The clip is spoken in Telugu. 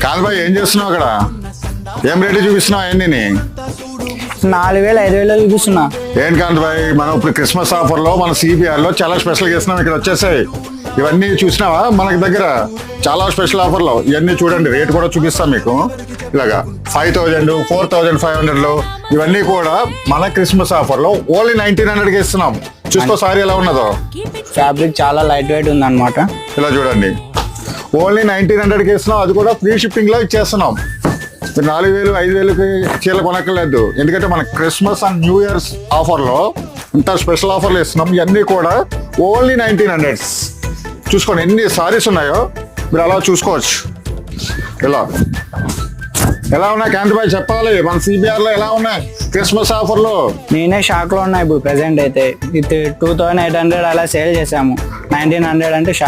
కాదు బాయ్, ఏం చేస్తున్నావు అక్కడ? ఏం రేటు చూపిస్తున్నావు అవన్నీ? 4,000 5,000 చూపిస్తున్నా. ఏంటి కాదు బాయ్, మనం ఇప్పుడు క్రిస్మస్ ఆఫర్ లో మన సిబిఆర్ లో చాలా స్పెషల్ గా ఇస్తున్నాం. ఇక్కడ వచ్చేసాయి ఇవన్నీ చూసినావా? మనకి దగ్గర చాలా స్పెషల్ ఆఫర్లు ఇవన్నీ చూడండి. రేట్ కూడా చూపిస్తాం మీకు. ఇలాగా 5,000 4,500 ఇవన్నీ కూడా మన క్రిస్మస్ ఆఫర్ లో ఓన్లీ 1,900 ఇస్తున్నాం. చూసుకో సారీ ఎలా ఉన్నదో. ఫ్యాబ్రిక్ చాలా లైట్ వెయిట్ ఉంది అనమాట. ఇలా చూడండి, ఓన్లీ 1,900 ఇస్తున్నాం. అది కూడా ఫ్రీ షిప్పింగ్ లో ఇచ్చేస్తున్నాం. 4,000 5,000కి చీరలు కొనక్కర్లేదు. ఎందుకంటే మన Christmas and new years offer లో ఇంత స్పెషల్ ఆఫర్లు ఇస్తున్నాం. ఇవన్నీ కూడా ఓన్లీ 1,900. చూసుకోండి ఎన్ని సారీస్ ఉన్నాయో మీరు అలా చూసుకోవచ్చు. ఎలా ఉన్నాయి కాంతిబాయ్ చెప్పాలి, మన సిబిఆర్ లో ఎలా ఉన్నాయి క్రిస్మస్ ఆఫర్లు? నేనే షాక్ లో ఉన్నా ఇప్పుడు ప్రెసెంట్ అయితే. ఇది 2,800 అలా సేల్ చేసాము. 1,900 అంటే షాక్.